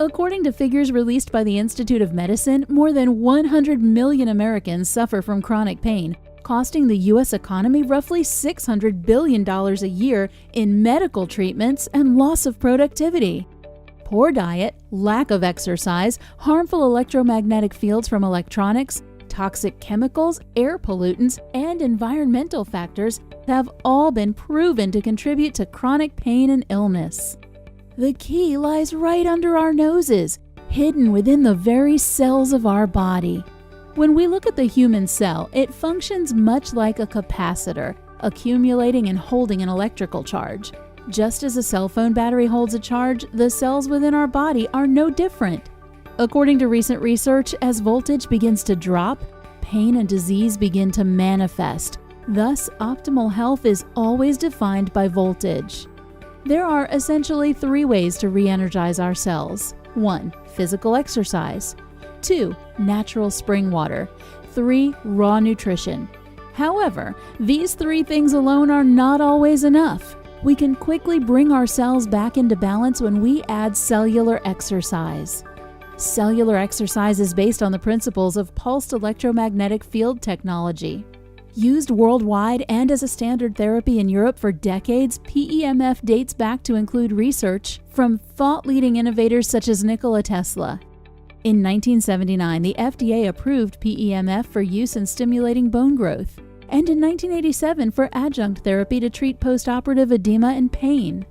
According to figures released by the Institute of Medicine, more than 100 million Americans suffer from chronic pain, costing the U.S. economy roughly $600 billion a year in medical treatments and loss of productivity. Poor diet, lack of exercise, harmful electromagnetic fields from electronics, toxic chemicals, air pollutants, and environmental factors have all been proven to contribute to chronic pain and illness. The key lies right under our noses, hidden within the very cells of our body. When we look at the human cell, it functions much like a capacitor, accumulating and holding an electrical charge. Just as a cell phone battery holds a charge, the cells within our body are no different. According to recent research, as voltage begins to drop, pain and disease begin to manifest. Thus, optimal health is always defined by voltage. There are essentially 3 ways to re-energize our cells. 1. Physical exercise. 2. Natural spring water. 3. Raw nutrition. However, these 3 things alone are not always enough. We can quickly bring our cells back into balance when we add cellular exercise. Cellular exercise is based on the principles of pulsed electromagnetic field technology. Used worldwide and as a standard therapy in Europe for decades, PEMF dates back to include research from thought-leading innovators such as Nikola Tesla. In 1979, the FDA approved PEMF for use in stimulating bone growth, and in 1987 for adjunct therapy to treat postoperative edema and pain.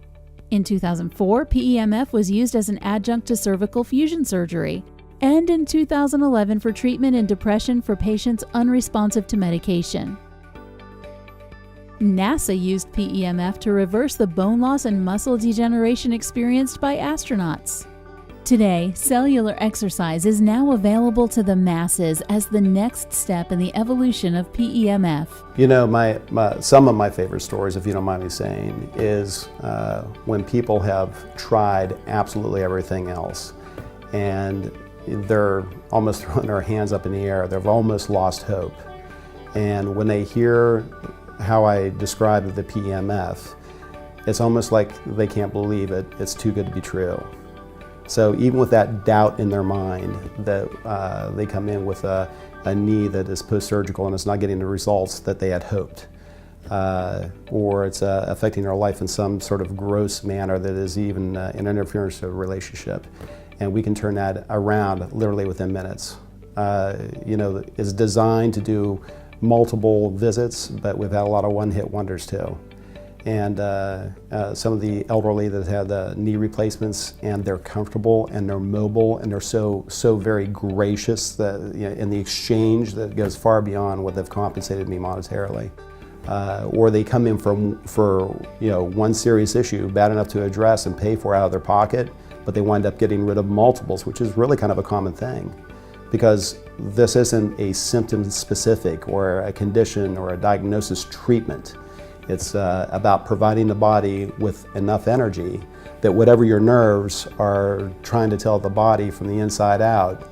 In 2004, PEMF was used as an adjunct to cervical fusion surgery, and in 2011 for treatment in depression for patients unresponsive to medication. NASA used PEMF to reverse the bone loss and muscle degeneration experienced by astronauts. Today, cellular exercise is now available to the masses as the next step in the evolution of PEMF. You know, some of my favorite stories, if you don't mind me saying, is when people have tried absolutely everything else and they're almost throwing their hands up in the air. They've almost lost hope. And when they hear how I describe the PEMF, it's almost like they can't believe it. It's too good to be true. So even with that doubt in their mind that they come in with a knee that is post-surgical and it's not getting the results that they had hoped, or it's affecting their life in some sort of gross manner that is even an interference to a relationship. And we can turn that around literally within minutes. You know, it's designed to do multiple visits, but we've had a lot of one-hit wonders too. And some of the elderly that had knee replacements, and they're comfortable and they're mobile and they're so very gracious that, you know, in the exchange that goes far beyond what they've compensated me monetarily. Or they come in for you know, one serious issue bad enough to address and pay for out of their pocket, but they wind up getting rid of multiples, which is really kind of a common thing, because this isn't a symptom specific or a condition or a diagnosis treatment. It's about providing the body with enough energy that whatever your nerves are trying to tell the body from the inside out,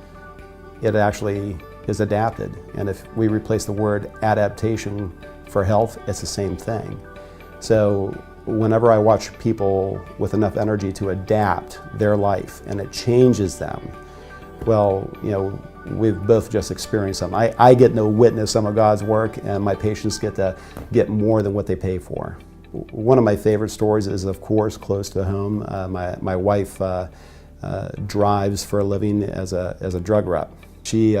it actually is adapted. And if we replace the word adaptation for health, it's the same thing. So whenever I watch people with enough energy to adapt their life and it changes them, well, you know, we've both just experienced something. I get no witness some of God's work, and my patients get to get more than what they pay for. One of my favorite stories is, of course, close to home. My wife drives for a living as a drug rep. She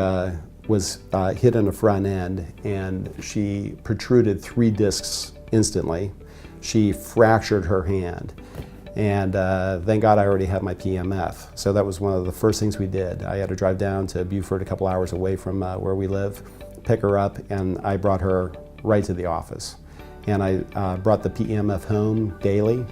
was hit in the front end, and she protruded 3 discs instantly. She fractured her hand. And thank God I already had my PEMF. So that was one of the first things we did. I had to drive down to Beaufort, a couple hours away from where we live, pick her up, and I brought her right to the office. And I brought the PEMF home daily,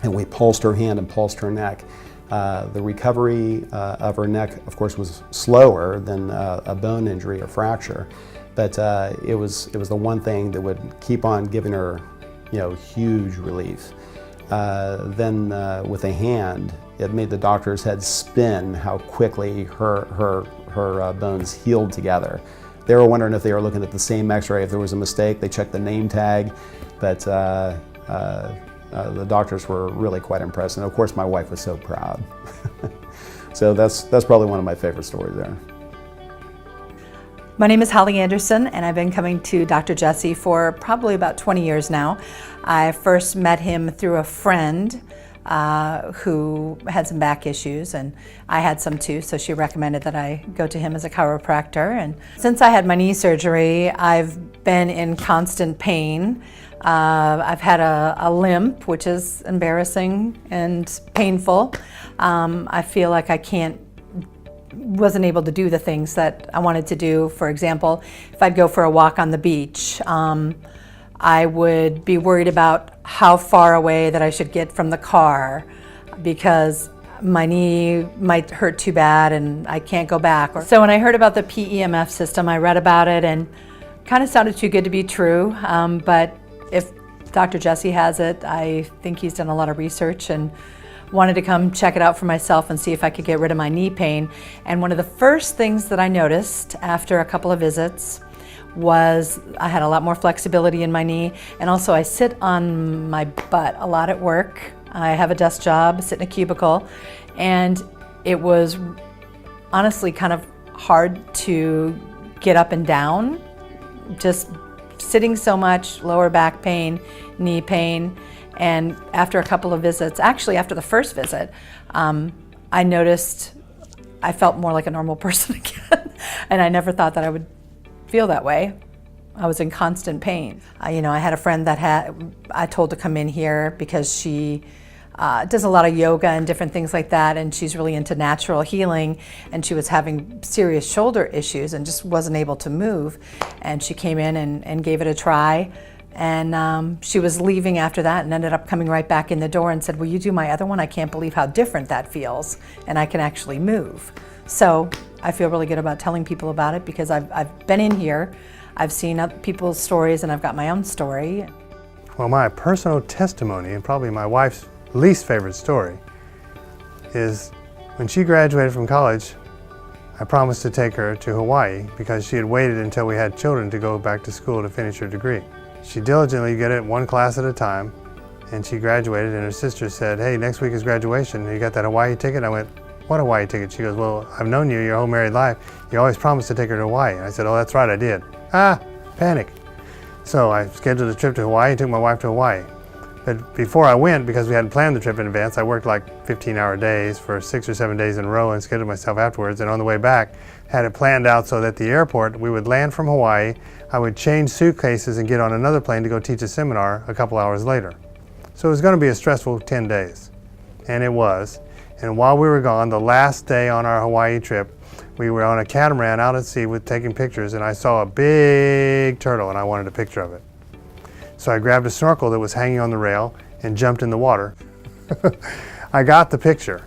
and we pulsed her hand and pulsed her neck. The recovery of her neck, of course, was slower than a bone injury or fracture, but it was the one thing that would keep on giving her, you know, huge relief. Then with a hand, it made the doctor's head spin how quickly her bones healed together. They were wondering if they were looking at the same x-ray, if there was a mistake. They checked the name tag, but the doctors were really quite impressed. And of course, my wife was so proud. So that's probably one of my favorite stories there. My name is Holly Anderson, and I've been coming to Dr. Jesse for probably about 20 years now. I first met him through a friend who had some back issues, and I had some too, so she recommended that I go to him as a chiropractor. And since I had my knee surgery, I've been in constant pain. I've had a limp, which is embarrassing and painful. I feel like I wasn't able to do the things that I wanted to do. For example, if I'd go for a walk on the beach, I would be worried about how far away that I should get from the car because my knee might hurt too bad and I can't go back. So when I heard about the PEMF system, I read about it and kind of sounded too good to be true. But if Dr. Jesse has it, I think he's done a lot of research and wanted to come check it out for myself and see if I could get rid of my knee pain. And one of the first things that I noticed after a couple of visits was I had a lot more flexibility in my knee, and also I sit on my butt a lot at work. I have a desk job, sit in a cubicle, and it was honestly kind of hard to get up and down, just sitting so much, lower back pain, knee pain. And after a couple of visits, actually after the first visit, I noticed I felt more like a normal person again, and I never thought that I would feel that way. I was in constant pain. I had a friend that I told to come in here because she does a lot of yoga and different things like that, and she's really into natural healing, and she was having serious shoulder issues and just wasn't able to move. And she came in and gave it a try, and she was leaving after that and ended up coming right back in the door and said, "Will you do my other one? I can't believe how different that feels, and I can actually move." So I feel really good about telling people about it because I've been in here, I've seen other people's stories, and I've got my own story. Well, my personal testimony, and probably my wife's least favorite story, is when she graduated from college, I promised to take her to Hawaii because she had waited until we had children to go back to school to finish her degree. She diligently did it one class at a time, and she graduated, and her sister said, "Hey, next week is graduation. You got that Hawaii ticket?" I went, "What Hawaii ticket?" She goes, "Well, I've known you your whole married life. You always promised to take her to Hawaii." And I said, "Oh, that's right, I did." Panic. So I scheduled a trip to Hawaii and took my wife to Hawaii. But before I went, because we hadn't planned the trip in advance, I worked like 15-hour days for 6 or 7 days in a row and scheduled myself afterwards. And on the way back, had it planned out so that at the airport, we would land from Hawaii, I would change suitcases and get on another plane to go teach a seminar a couple hours later. So it was going to be a stressful 10 days. And it was. And while we were gone, the last day on our Hawaii trip, we were on a catamaran out at sea taking pictures, and I saw a big turtle and I wanted a picture of it. So I grabbed a snorkel that was hanging on the rail and jumped in the water. I got the picture,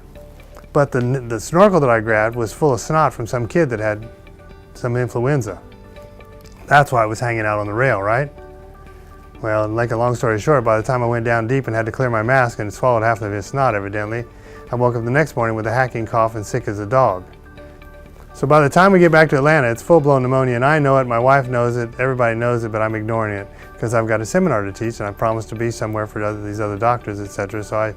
but the snorkel that I grabbed was full of snot from some kid that had some influenza. That's why it was hanging out on the rail, right? Well, make a long story short, by the time I went down deep and had to clear my mask and swallowed half of his snot evidently, I woke up the next morning with a hacking cough and sick as a dog. So by the time we get back to Atlanta, it's full-blown pneumonia, and I know it, my wife knows it, everybody knows it, but I'm ignoring it because I've got a seminar to teach and I promised to be somewhere for these other doctors, etc. So I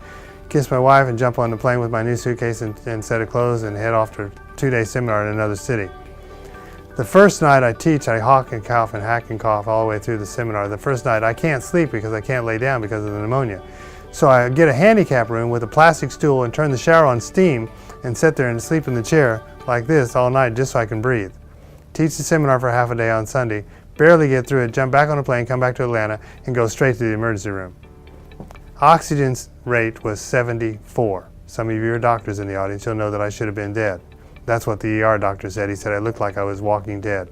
kiss my wife and jump on the plane with my new suitcase and set of clothes and head off to a 2-day seminar in another city. The first night I teach, I hawk and cough and hack and cough all the way through the seminar. The first night I can't sleep because I can't lay down because of the pneumonia. So I get a handicap room with a plastic stool and turn the shower on steam and sit there and sleep in the chair like this all night just so I can breathe. Teach the seminar for half a day on Sunday, barely get through it, jump back on a plane, come back to Atlanta, and go straight to the emergency room. Oxygen rate was 74. Some of you are doctors in the audience, you'll know that I should have been dead. That's what the ER doctor said. He said I looked like I was walking dead.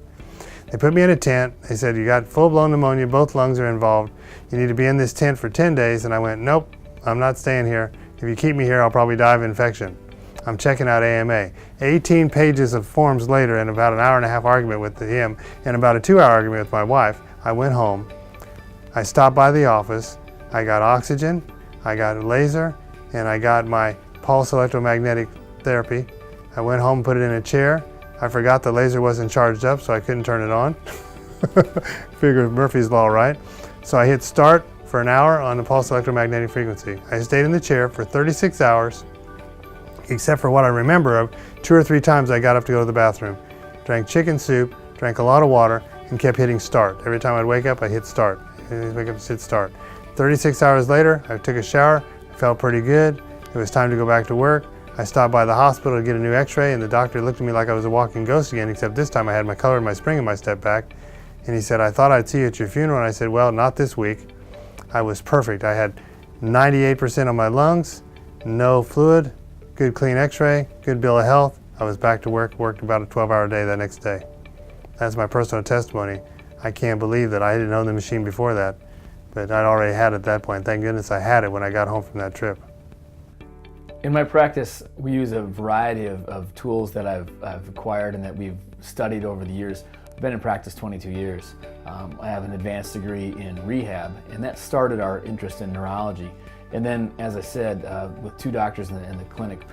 They put me in a tent. They said, "You got full-blown pneumonia, both lungs are involved. You need to be in this tent for 10 days. And I went, "Nope, I'm not staying here. If you keep me here, I'll probably die of infection. I'm checking out AMA." 18 pages of forms later and about an hour and a half argument with him and about a 2-hour argument with my wife, I went home. I stopped by the office. I got oxygen, I got a laser, and I got my pulse electromagnetic therapy. I went home, put it in a chair. I forgot the laser wasn't charged up, so I couldn't turn it on. Figure Murphy's Law, right? So I hit start for an hour on the pulse electromagnetic frequency. I stayed in the chair for 36 hours, except for what I remember, 2 or 3 times I got up to go to the bathroom, drank chicken soup, drank a lot of water, and kept hitting start. Every time I'd wake up, I hit start. I'd wake up and hit start. 36 hours later, I took a shower, I felt pretty good. It was time to go back to work. I stopped by the hospital to get a new x-ray, and the doctor looked at me like I was a walking ghost again, except this time I had my color and my spring in my step back. And he said, I thought I'd see you at your funeral. And I said, well, not this week. I was perfect. I had 98% on my lungs, no fluid, good clean x-ray, good bill of health. I was back to work, worked about a 12-hour day that next day. That's my personal testimony. I can't believe that I didn't own the machine before that, but I'd already had it at that point. Thank goodness I had it when I got home from that trip. In my practice, we use a variety of tools that I've acquired and that we've studied over the years. I've been in practice 22 years. I have an advanced degree in rehab, and that started our interest in neurology. And then, as I said, with 2 doctors in the clinic,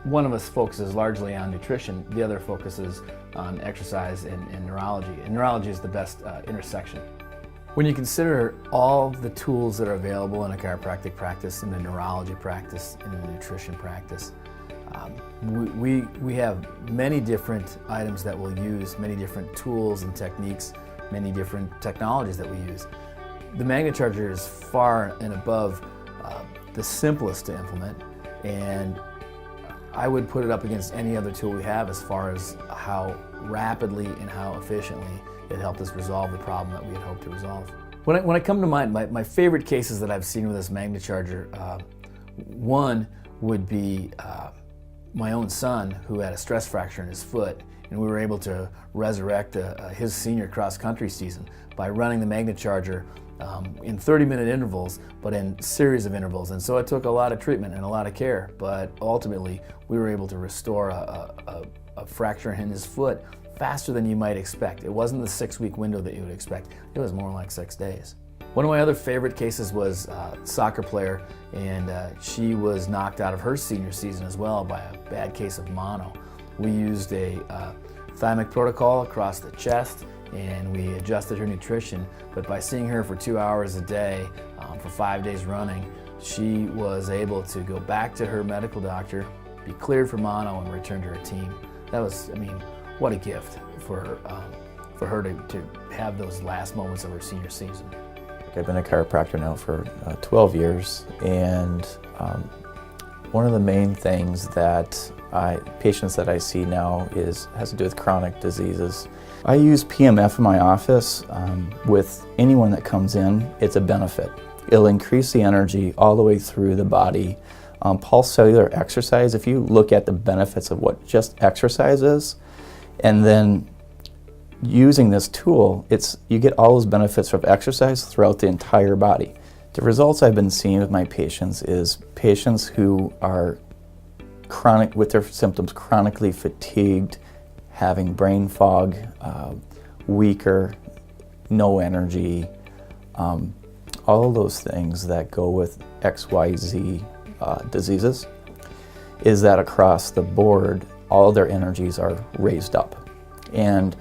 one of us focuses largely on nutrition, the other focuses on exercise and neurology. And neurology is the best intersection. When you consider all the tools that are available in a chiropractic practice, in the neurology practice, in the nutrition practice, we have many different items that we'll use, many different tools and techniques, many different technologies that we use. The MagnaCharger is far and above the simplest to implement, and I would put it up against any other tool we have as far as how rapidly and how efficiently it helped us resolve the problem that we had hoped to resolve. When I come to mind, my favorite cases that I've seen with this MagnaCharger, one would be my own son who had a stress fracture in his foot, and we were able to resurrect his senior cross-country season by running the MagnaCharger in 30-minute intervals, but in series of intervals. And so it took a lot of treatment and a lot of care, but ultimately we were able to restore a fracture in his foot faster than you might expect. It wasn't the 6-week window that you would expect. It was more like 6 days. One of my other favorite cases was a soccer player, and she was knocked out of her senior season as well by a bad case of mono. We used a thymic protocol across the chest, and we adjusted her nutrition, but by seeing her for 2 hours a day for 5 days running, she was able to go back to her medical doctor, be cleared for mono, and return to her team. That was, I mean, what a gift for her to have those last moments of her senior season. I've been a chiropractor now for 12 years, and one of the main things that patients that I see now has to do with chronic diseases. I use PMF in my office. With anyone that comes in, it's a benefit. It'll increase the energy all the way through the body. Pulse cellular exercise, if you look at the benefits of what just exercise is, and then using this tool, you get all those benefits of exercise throughout the entire body. The results I've been seeing with my patients is patients who are chronic, with their symptoms, chronically fatigued, having brain fog, weaker, no energy, all of those things that go with XYZ diseases, is that across the board, all their energies are raised up. And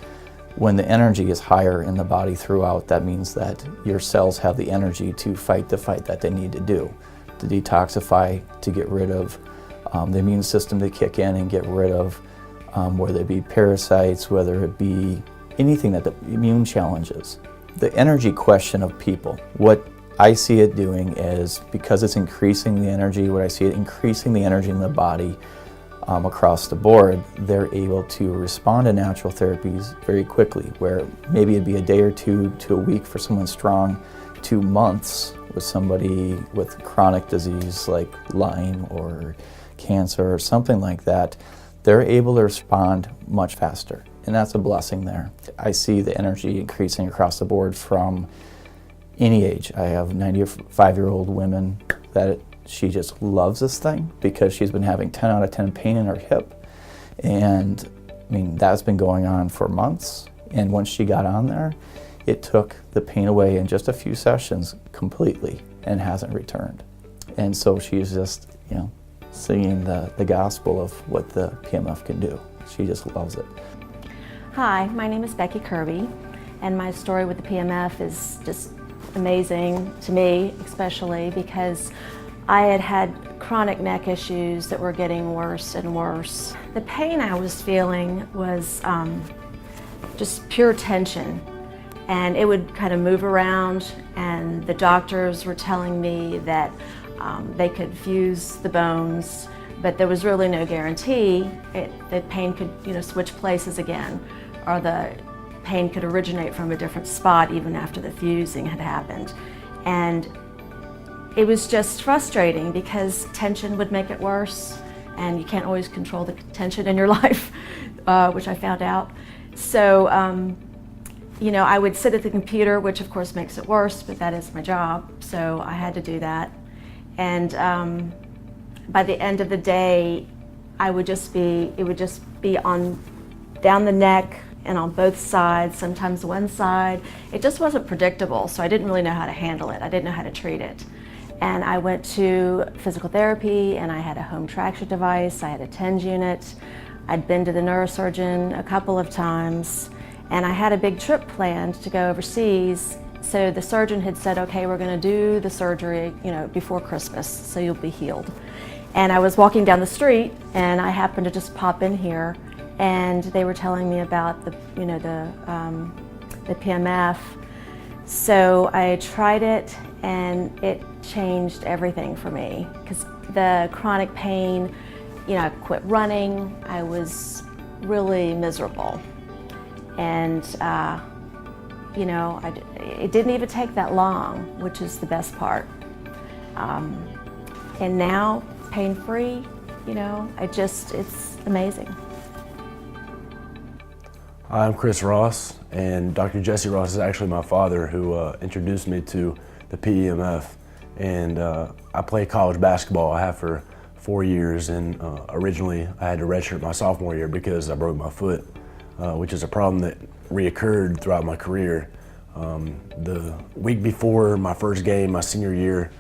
when the energy is higher in the body throughout, that means that your cells have the energy to fight the fight that they need to do, to detoxify, to get rid of the immune system to kick in and get rid of, whether it be parasites, whether it be anything that the immune challenges. The energy question of people, what I see it doing is, because it's increasing the energy, what I see it increasing the energy in the body across the board, they're able to respond to natural therapies very quickly, where maybe it'd be a day or two to a week for someone strong, 2 months with somebody with chronic disease like Lyme or cancer or something like that. They're able to respond much faster, and that's a blessing there. I see the energy increasing across the board from any age. I have 95-year-old women that she just loves this thing because she's been having 10 out of 10 pain in her hip. And I mean, that's been going on for months. And once she got on there, it took the pain away in just a few sessions completely and hasn't returned. And so she's just, singing the gospel of what the PMF can do. She just loves it. Hi, my name is Becky Kirby, and my story with the PMF is just amazing to me, especially because I had had chronic neck issues that were getting worse and worse. The pain I was feeling was just pure tension, and it would kind of move around, and the doctors were telling me that they could fuse the bones, but there was really no guarantee. The pain could, switch places again, or the pain could originate from a different spot even after the fusing had happened. And it was just frustrating because tension would make it worse, and you can't always control the tension in your life, which I found out. So, I would sit at the computer, which of course makes it worse, but that is my job, so I had to do that. And by the end of the day, it would just be down the neck and on both sides, sometimes one side. It just wasn't predictable, so I didn't really know how to handle it. I didn't know how to treat it. And I went to physical therapy, and I had a home traction device, I had a TENS unit. I'd been to the neurosurgeon a couple of times, and I had a big trip planned to go overseas. So the surgeon had said, okay, we're gonna do the surgery, before Christmas, so you'll be healed. And I was walking down the street, and I happened to just pop in here, and they were telling me about the PMF. So I tried it, and it changed everything for me, because the chronic pain, I quit running. I was really miserable, and it didn't even take that long, which is the best part. And now, pain-free, it's amazing. Hi, I'm Chris Ross, and Dr. Jesse Ross is actually my father who introduced me to the PEMF. And I play college basketball. I have for 4 years, and originally I had to redshirt my sophomore year because I broke my foot, which is a problem that reoccurred throughout my career. The week before my first game, my senior year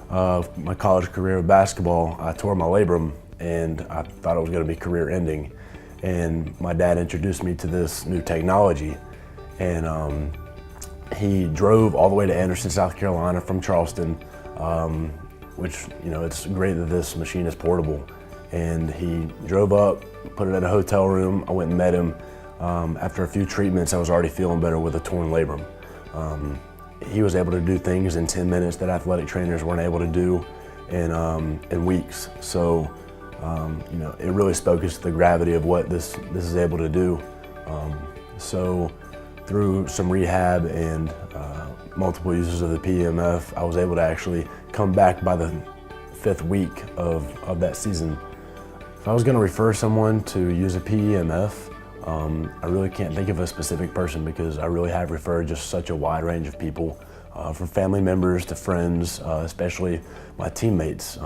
of my college career of basketball, I tore my labrum, and I thought it was going to be career ending. And my dad introduced me to this new technology, and he drove all the way to Anderson, South Carolina from Charleston, which, it's great that this machine is portable. And he drove up, put it at a hotel room. I went and met him. After a few treatments, I was already feeling better with a torn labrum. He was able to do things in 10 minutes that athletic trainers weren't able to do in weeks. So, it really spoke to the gravity of what this is able to do. So through some rehab and multiple uses of the PEMF, I was able to actually come back by the 5th week of that season. If I was going to refer someone to use a PEMF, I really can't think of a specific person, because I really have referred just such a wide range of people, from family members to friends, especially my teammates.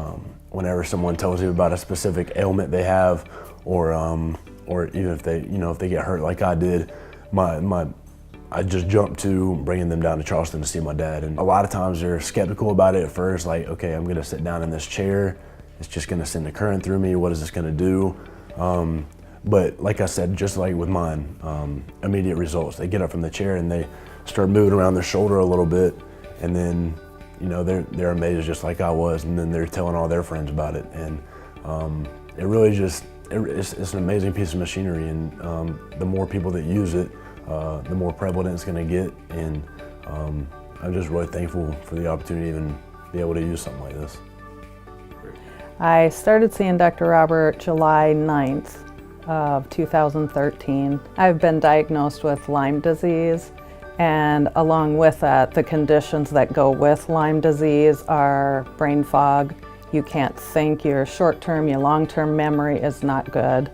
Whenever someone tells you about a specific ailment they have, or even if they get hurt like I did, I just jump to bringing them down to Charleston to see my dad. And a lot of times they're skeptical about it at first, like, okay, I'm gonna sit down in this chair, it's just gonna send a current through me, what is this gonna do? But like I said, just like with mine, immediate results. They get up from the chair and they start moving around their shoulder a little bit, and then they're amazed just like I was, and then they're telling all their friends about it. And it really it's an amazing piece of machinery, and the more people that use it, the more prevalent it's going to get. And I'm just really thankful for the opportunity to even be able to use something like this. I started seeing Dr. Robert July 9th of 2013. I've been diagnosed with Lyme disease, and along with that, the conditions that go with Lyme disease are brain fog. You can't think, your short-term, your long-term memory is not good.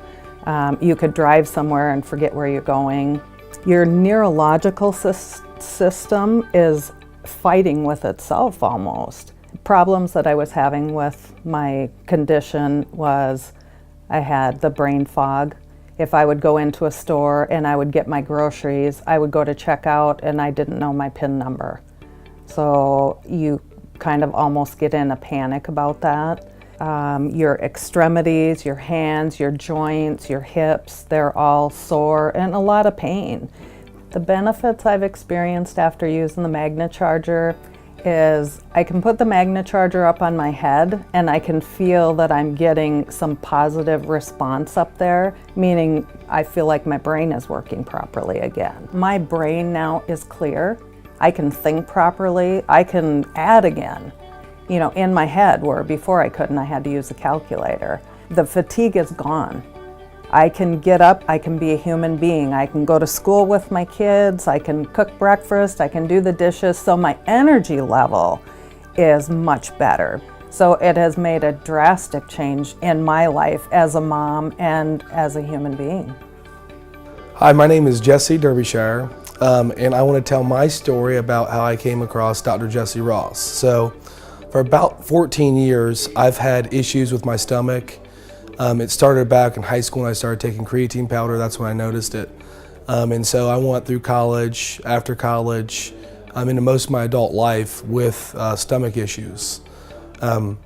You could drive somewhere and forget where you're going. Your neurological system is fighting with itself almost. Problems that I was having with my condition was I had the brain fog. If I would go into a store and I would get my groceries, I would go to checkout and I didn't know my PIN number. So you kind of almost get in a panic about that. Your extremities, your hands, your joints, your hips, they're all sore and a lot of pain. The benefits I've experienced after using the magnet charger is I can put the magnet charger up on my head and I can feel that I'm getting some positive response up there, meaning I feel like my brain is working properly again. My brain now is clear. I can think properly. I can add again, you know, in my head, where before I couldn't, I had to use a calculator. The fatigue is gone. I can get up, I can be a human being. I can go to school with my kids, I can cook breakfast, I can do the dishes, so my energy level is much better. So it has made a drastic change in my life as a mom and as a human being. Hi, my name is Jesse Derbyshire, and I want to tell my story about how I came across Dr. Jesse Ross. So for about 14 years, I've had issues with my stomach. It started back in high school when I started taking creatine powder. That's when I noticed it. And so I went through college, after college, into most of my adult life with stomach issues. I've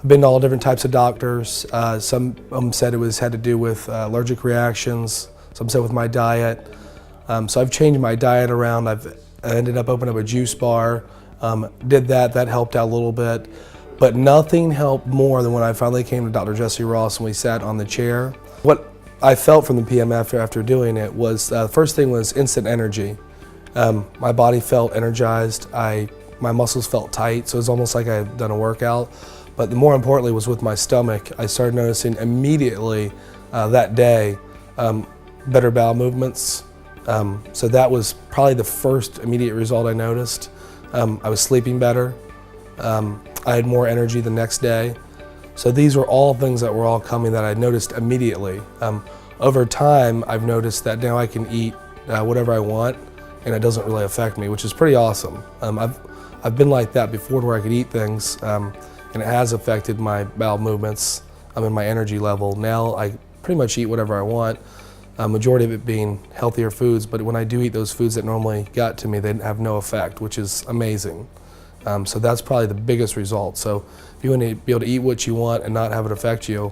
been to all different types of doctors. Some of them said it had to do with allergic reactions. Some said with my diet. So I've changed my diet around. I ended up opening up a juice bar. Did that helped out a little bit. But nothing helped more than when I finally came to Dr. Jesse Ross and we sat on the chair. What I felt from the PMF after doing it was, the first thing was instant energy. My body felt energized, my muscles felt tight, so it was almost like I had done a workout. But more importantly was with my stomach. I started noticing immediately that day better bowel movements. So that was probably the first immediate result I noticed. I was sleeping better. I had more energy the next day. So these were all things that were all coming that I noticed immediately. Over time, I've noticed that now I can eat whatever I want and it doesn't really affect me, which is pretty awesome. I've been like that before where I could eat things and it has affected my bowel movements and my energy level. Now I pretty much eat whatever I want, majority of it being healthier foods, but when I do eat those foods that normally got to me, they have no effect, which is amazing. So that's probably the biggest result. So if you want to be able to eat what you want and not have it affect you,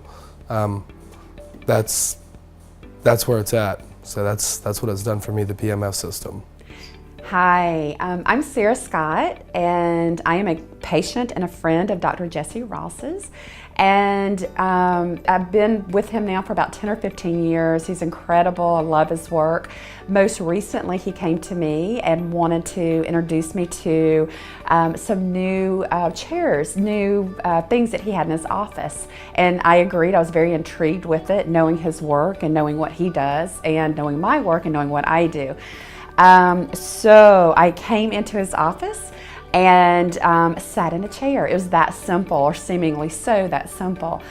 that's where it's at. So that's what it's done for me, the PMF system. Hi, I'm Sarah Scott, and I am a patient and a friend of Dr. Jesse Ross's. And I've been with him now for about 10 or 15 years. He's incredible. I love his work. Most recently, he came to me and wanted to introduce me to some new chairs, new things that he had in his office. And I agreed. I was very intrigued with it, knowing his work and knowing what he does and knowing my work and knowing what I do. So I came into his office and sat in a chair. It was that simple, or seemingly so that simple.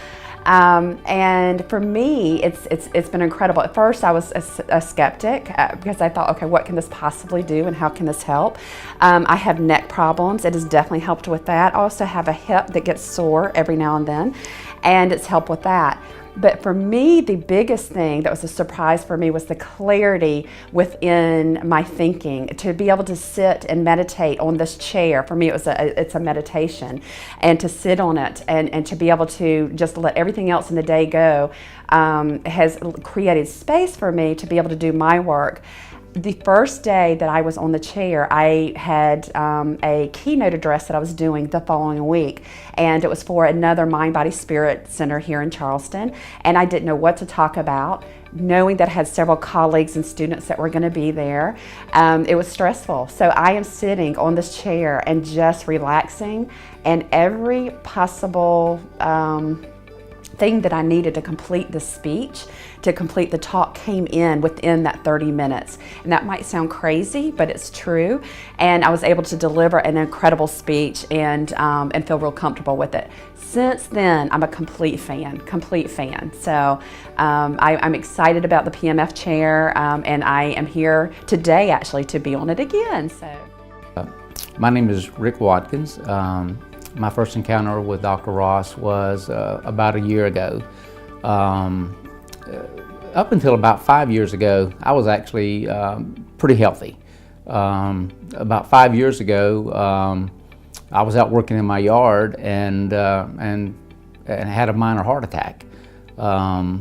And for me, it's been incredible. At first, I was a skeptic because I thought, okay, what can this possibly do and how can this help? I have neck problems. It has definitely helped with that. I also have a hip that gets sore every now and then, and it's helped with that. But for me, the biggest thing that was a surprise for me was the clarity within my thinking. To be able to sit and meditate on this chair, for me it's a meditation. And to sit on it and to be able to just let everything else in the day go has created space for me to be able to do my work. The first day that I was on the chair, I had a keynote address that I was doing the following week, and it was for another Mind, Body, Spirit center here in Charleston, and I didn't know what to talk about. Knowing that I had several colleagues and students that were going to be there, it was stressful. So I am sitting on this chair and just relaxing, and every possible thing that I needed to complete the speech, to complete the talk, came in within that 30 minutes. And that might sound crazy, but it's true. And I was able to deliver an incredible speech and feel real comfortable with it. Since then, I'm a complete fan. So I'm excited about the PMF chair, and I am here today actually to be on it again. So, my name is Rick Watkins. My first encounter with Dr. Ross was about a year ago. Up until about 5 years ago, I was actually pretty healthy. About 5 years ago, I was out working in my yard and had a minor heart attack. I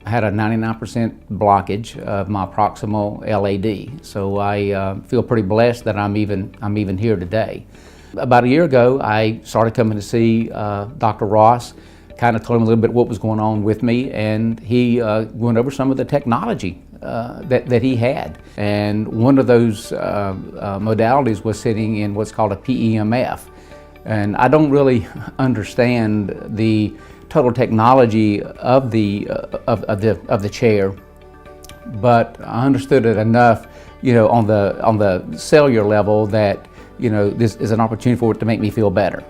had a 99% blockage of my proximal LAD, so I feel pretty blessed that I'm even here today. About a year ago, I started coming to see Dr. Ross, kind of told him a little bit what was going on with me, and he went over some of the technology that he had. And one of those modalities was sitting in what's called a PEMF. And I don't really understand the total technology of the chair, but I understood it enough, on the cellular level that, this is an opportunity for it to make me feel better.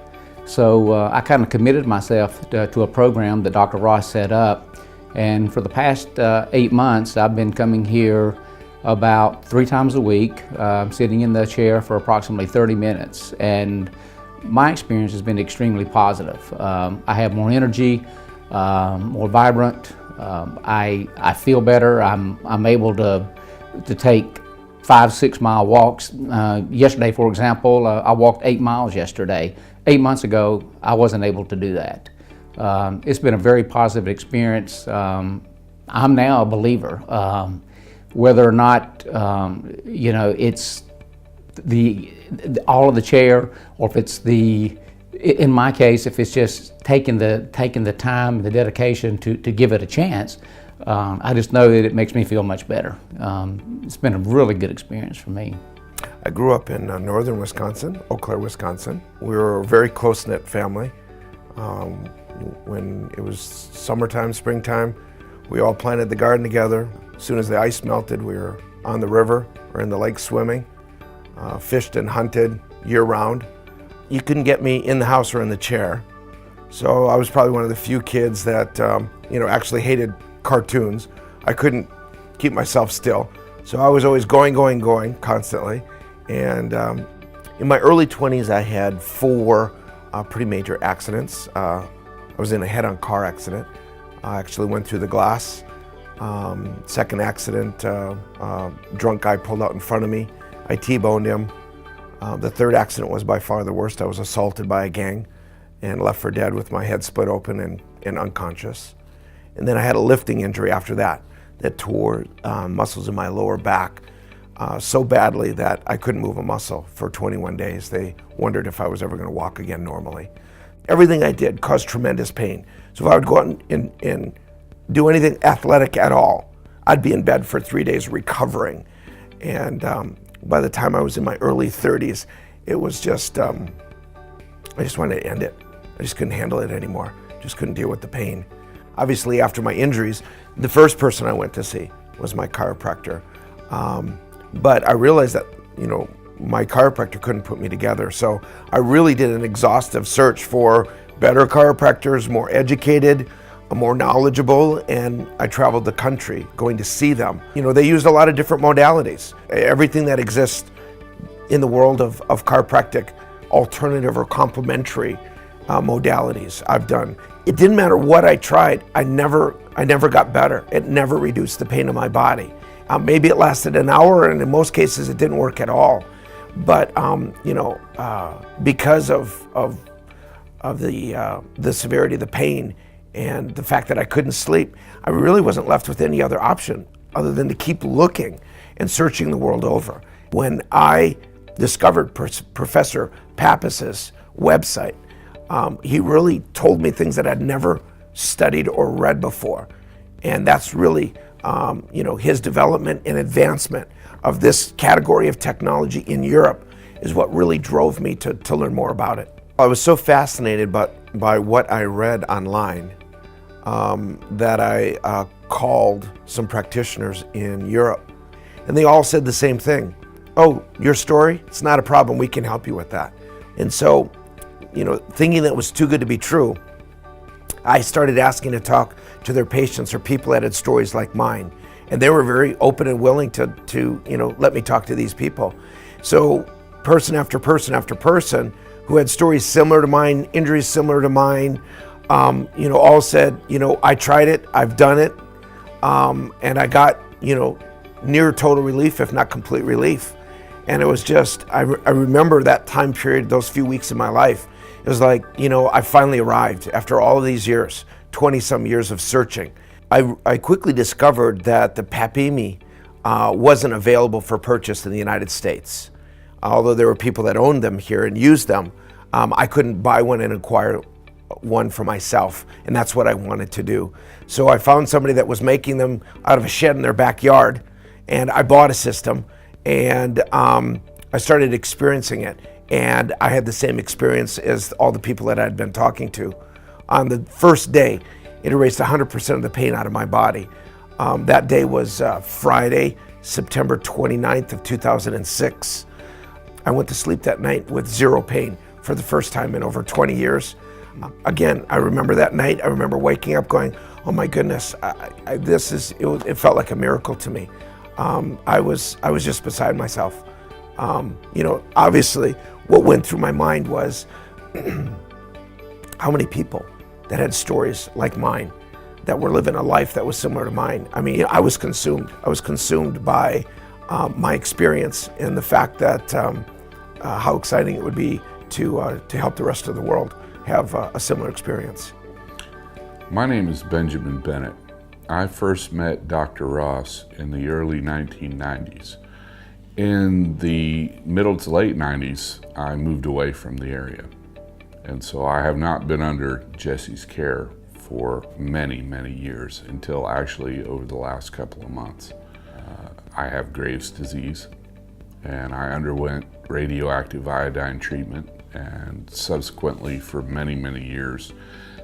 So I kind of committed myself to a program that Dr. Ross set up, and for the past 8 months, I've been coming here about 3 times a week, sitting in the chair for approximately 30 minutes, and my experience has been extremely positive. I have more energy, more vibrant. I feel better. I'm able to take 5-6 mile walks. Yesterday, for example, I walked 8 miles yesterday. 8 months ago, I wasn't able to do that. It's been a very positive experience. I'm now a believer. Whether or not it's all of the chair, or if it's in my case, if it's just taking the time and the dedication to give it a chance, I just know that it makes me feel much better. It's been a really good experience for me. I grew up in northern Wisconsin, Eau Claire, Wisconsin. We were a very close-knit family. When it was summertime, springtime, we all planted the garden together. As soon as the ice melted, we were on the river or in the lake swimming. Fished and hunted year-round. You couldn't get me in the house or in the chair. So I was probably one of the few kids that actually hated cartoons. I couldn't keep myself still. So I was always going constantly. And in my early 20s, I had 4 pretty major accidents. I was in a head-on car accident. I actually went through the glass. Second accident, drunk guy pulled out in front of me. I T-boned him. The third accident was by far the worst. I was assaulted by a gang and left for dead with my head split open and unconscious. And then I had a lifting injury after that tore muscles in my lower back so badly that I couldn't move a muscle for 21 days. They wondered if I was ever going to walk again normally. Everything I did caused tremendous pain. So if I would go out and do anything athletic at all, I'd be in bed for 3 days recovering. And by the time I was in my early 30s, it was just, I just wanted to end it. I just couldn't handle it anymore. Just couldn't deal with the pain. Obviously, after my injuries, the first person I went to see was my chiropractor. But I realized that, my chiropractor couldn't put me together. So I really did an exhaustive search for better chiropractors, more educated, more knowledgeable, and I traveled the country going to see them. They used a lot of different modalities. Everything that exists in the world of chiropractic alternative or complementary modalities I've done. It didn't matter what I tried, I never got better. It never reduced the pain of my body. Maybe it lasted an hour, and in most cases it didn't work at all. But because of the severity of the pain and the fact that I couldn't sleep, I really wasn't left with any other option other than to keep looking and searching the world over. When I discovered Professor Pappas's website, he really told me things that I'd never studied or read before. And that's really, his development and advancement of this category of technology in Europe is what really drove me to learn more about it. I was so fascinated by what I read online that I called some practitioners in Europe, and they all said the same thing. Oh, your story? It's not a problem. We can help you with that. And so, thinking that it was too good to be true, I started asking to talk to their patients or people that had stories like mine. And they were very open and willing to let me talk to these people. So person after person after person who had stories similar to mine, injuries similar to mine, all said, I tried it, I've done it, and I got, near total relief, if not complete relief. And it was just, I remember that time period, those few weeks in my life. It was like, I finally arrived after all of these years, 20-some years of searching. I quickly discovered that the Papimi wasn't available for purchase in the United States. Although there were people that owned them here and used them, I couldn't buy one and acquire one for myself, and that's what I wanted to do. So I found somebody that was making them out of a shed in their backyard, and I bought a system, and I started experiencing it. And I had the same experience as all the people that I'd been talking to. On the first day, it erased 100% of the pain out of my body. That day was Friday, September 29th of 2006. I went to sleep that night with zero pain for the first time in over 20 years. Again, I remember that night. I remember waking up going, oh my goodness, it felt like a miracle to me. I was just beside myself. You know, obviously what went through my mind was how many people that had stories like mine, that were living a life that was similar to mine. I mean, I was consumed. I was consumed by my experience and the fact that how exciting it would be to help the rest of the world have a similar experience. My name is Benjamin Bennett. I first met Dr. Ross in the early 1990s. In the middle to late 90s, I moved away from the area. And so I have not been under Jesse's care for many, many years until actually over the last couple of months. I have Graves' disease, and I underwent radioactive iodine treatment, and subsequently for many, many years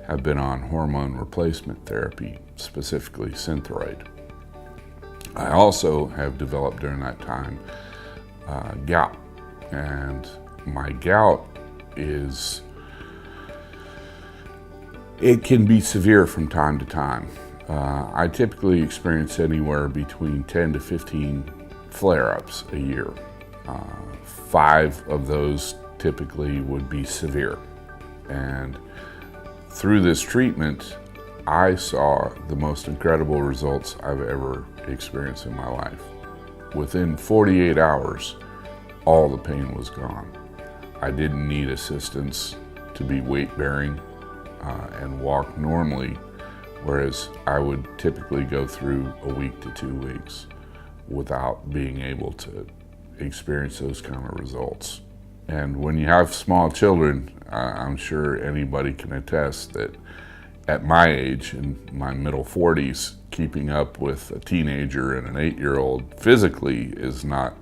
have been on hormone replacement therapy, specifically Synthroid. I also have developed during that time gout, and my gout it can be severe from time to time. I typically experience anywhere between 10 to 15 flare-ups a year. 5 of those typically would be severe. And through this treatment, I saw the most incredible results I've ever experienced in my life. Within 48 hours, all the pain was gone. I didn't need assistance to be weight-bearing and walk normally, whereas I would typically go through a week to 2 weeks without being able to experience those kind of results. And when you have small children, I'm sure anybody can attest that at my age, in my middle 40s, keeping up with a teenager and an 8-year-old physically is not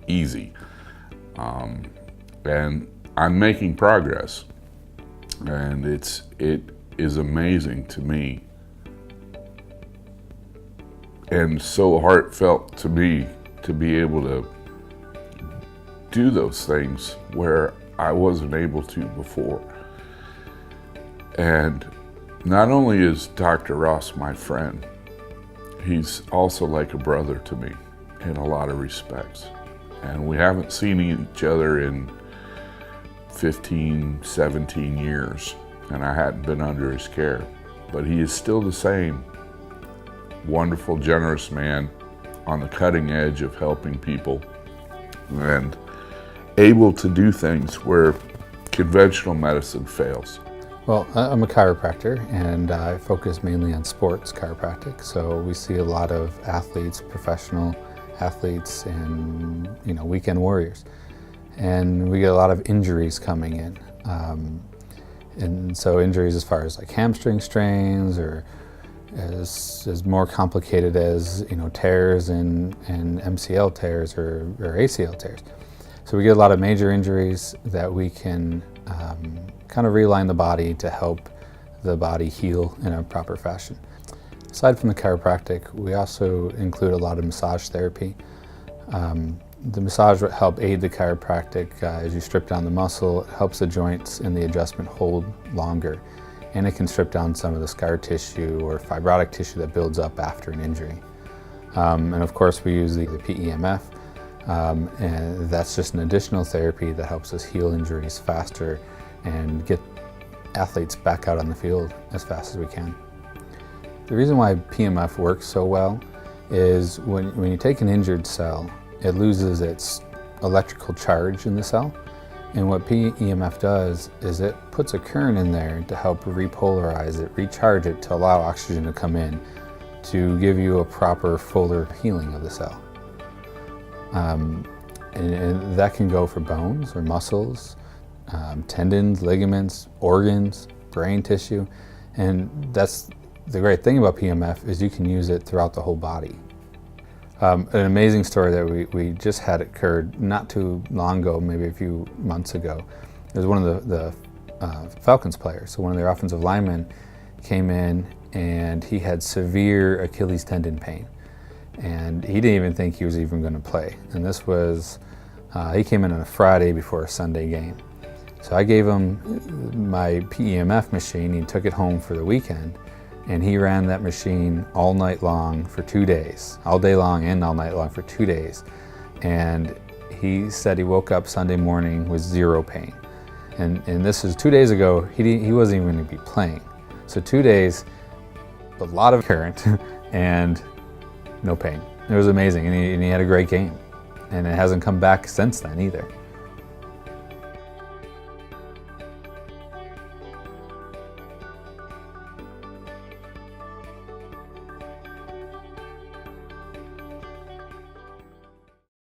easy. And I'm making progress. And it is amazing to me and so heartfelt to me to be able to do those things where I wasn't able to before. And not only is Dr. Ross my friend, he's also like a brother to me in a lot of respects. And we haven't seen each other in 15, 17 years, and I hadn't been under his care. But he is still the same wonderful, generous man on the cutting edge of helping people and able to do things where conventional medicine fails. Well, I'm a chiropractor, and I focus mainly on sports chiropractic. So we see a lot of athletes, professional athletes, and weekend warriors. And we get a lot of injuries coming in. And so injuries as far as like hamstring strains, or as more complicated as tears and MCL tears or ACL tears. So we get a lot of major injuries that we can kind of realign the body to help the body heal in a proper fashion. Aside from the chiropractic, we also include a lot of massage therapy. The massage will help aid the chiropractic as you strip down the muscle. It helps the joints and the adjustment hold longer. And it can strip down some of the scar tissue or fibrotic tissue that builds up after an injury. And of course we use the PEMF, and that's just an additional therapy that helps us heal injuries faster and get athletes back out on the field as fast as we can. The reason why PEMF works so well is when you take an injured cell, it loses its electrical charge in the cell. And what PEMF does is it puts a current in there to help repolarize it, recharge it to allow oxygen to come in to give you a proper, fuller healing of the cell. And that can go for bones or muscles, tendons, ligaments, organs, brain tissue. And that's the great thing about PEMF is you can use it throughout the whole body. An amazing story that we just had occurred not too long ago, maybe a few months ago. It was one of the Falcons players, so one of their offensive linemen came in and he had severe Achilles tendon pain. And he didn't even think he was even going to play. And this was, he came in on a Friday before a Sunday game. So I gave him my PEMF machine, he took it home for the weekend, and he ran that machine all night long for 2 days, all day long and all night long for 2 days. And he said he woke up Sunday morning with zero pain. And this is 2 days ago, he wasn't even going to be playing. So 2 days, a lot of current, and no pain. It was amazing, and he had a great game. And it hasn't come back since then either.